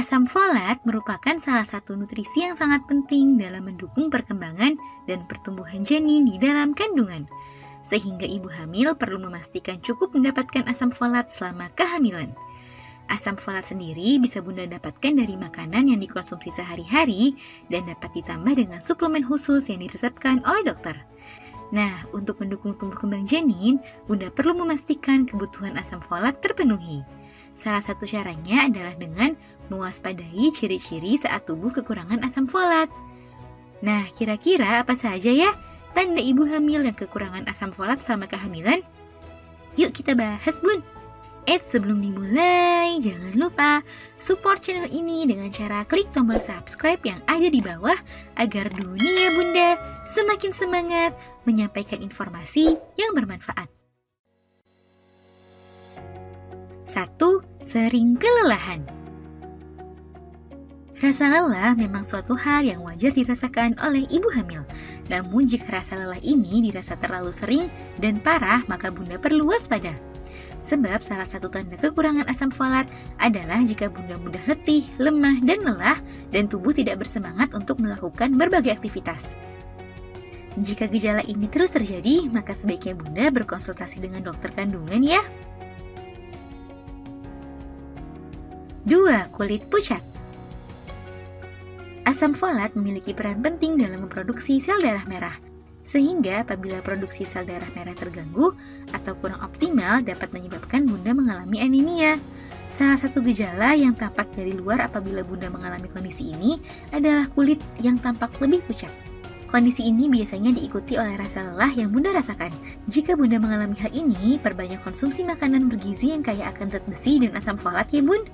Asam folat merupakan salah satu nutrisi yang sangat penting dalam mendukung perkembangan dan pertumbuhan janin di dalam kandungan. Sehingga ibu hamil perlu memastikan cukup mendapatkan asam folat selama kehamilan. Asam folat sendiri bisa Bunda dapatkan dari makanan yang dikonsumsi sehari-hari dan dapat ditambah dengan suplemen khusus yang diresepkan oleh dokter. Nah, untuk mendukung tumbuh kembang janin, Bunda perlu memastikan kebutuhan asam folat terpenuhi. Salah satu caranya adalah dengan mewaspadai ciri-ciri saat tubuh kekurangan asam folat. Nah, kira-kira apa saja ya tanda ibu hamil yang kekurangan asam folat selama kehamilan? Yuk kita bahas, Bun! Sebelum dimulai, jangan lupa support channel ini dengan cara klik tombol subscribe yang ada di bawah agar dunia Bunda semakin semangat menyampaikan informasi yang bermanfaat. 1. Sering kelelahan. Rasa lelah memang suatu hal yang wajar dirasakan oleh ibu hamil. Namun jika rasa lelah ini dirasa terlalu sering dan parah, maka Bunda perlu waspada. Sebab salah satu tanda kekurangan asam folat adalah jika Bunda mudah letih, lemah, dan lelah, dan tubuh tidak bersemangat untuk melakukan berbagai aktivitas. Jika gejala ini terus terjadi, maka sebaiknya Bunda berkonsultasi dengan dokter kandungan ya. 2. Kulit pucat. Asam folat memiliki peran penting dalam memproduksi sel darah merah, sehingga apabila produksi sel darah merah terganggu atau kurang optimal dapat menyebabkan Bunda mengalami anemia. Salah satu gejala yang tampak dari luar apabila Bunda mengalami kondisi ini adalah kulit yang tampak lebih pucat. Kondisi ini biasanya diikuti oleh rasa lelah yang Bunda rasakan. Jika Bunda mengalami hal ini, perbanyak konsumsi makanan bergizi yang kaya akan zat besi dan asam folat ya Bun.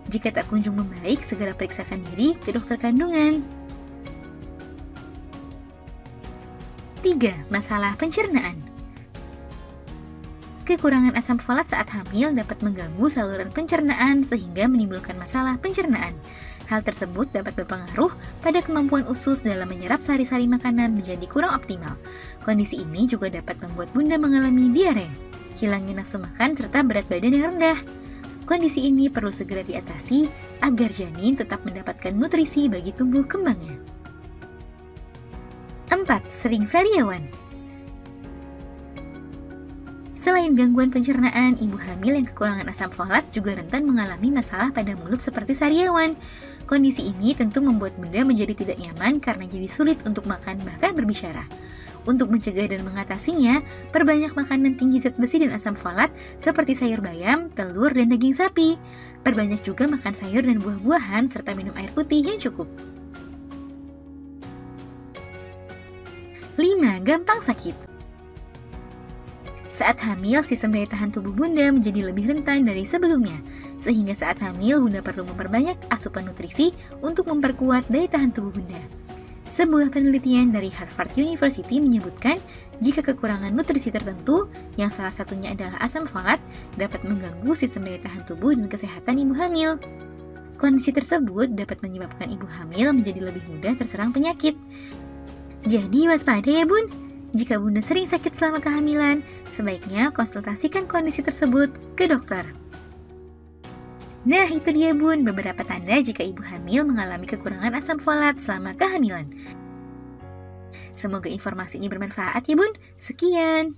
Jika tak kunjung membaik, segera periksakan diri ke dokter kandungan. 3. Masalah pencernaan. Kekurangan asam folat saat hamil dapat mengganggu saluran pencernaan sehingga menimbulkan masalah pencernaan. Hal tersebut dapat berpengaruh pada kemampuan usus dalam menyerap sari-sari makanan menjadi kurang optimal. Kondisi ini juga dapat membuat Bunda mengalami diare, hilangnya nafsu makan, serta berat badan yang rendah. Kondisi ini perlu segera diatasi agar janin tetap mendapatkan nutrisi bagi tumbuh kembangnya. 4. Sering sariawan. Selain gangguan pencernaan, ibu hamil yang kekurangan asam folat juga rentan mengalami masalah pada mulut seperti sariawan. Kondisi ini tentu membuat Bunda menjadi tidak nyaman karena jadi sulit untuk makan bahkan berbicara. Untuk mencegah dan mengatasinya, perbanyak makanan tinggi zat besi dan asam folat seperti sayur bayam, telur, dan daging sapi. Perbanyak juga makan sayur dan buah-buahan serta minum air putih yang cukup. 5. Gampang sakit. Saat hamil, sistem daya tahan tubuh Bunda menjadi lebih rentan dari sebelumnya. Sehingga saat hamil, Bunda perlu memperbanyak asupan nutrisi untuk memperkuat daya tahan tubuh Bunda. Sebuah penelitian dari Harvard University menyebutkan jika kekurangan nutrisi tertentu, yang salah satunya adalah asam folat, dapat mengganggu sistem daya tahan tubuh dan kesehatan ibu hamil. Kondisi tersebut dapat menyebabkan ibu hamil menjadi lebih mudah terserang penyakit. Jadi waspada ya Bun! Jika Bunda sering sakit selama kehamilan, sebaiknya konsultasikan kondisi tersebut ke dokter. Nah, itu dia Bun, beberapa tanda jika ibu hamil mengalami kekurangan asam folat selama kehamilan. Semoga informasi ini bermanfaat ya Bun. Sekian.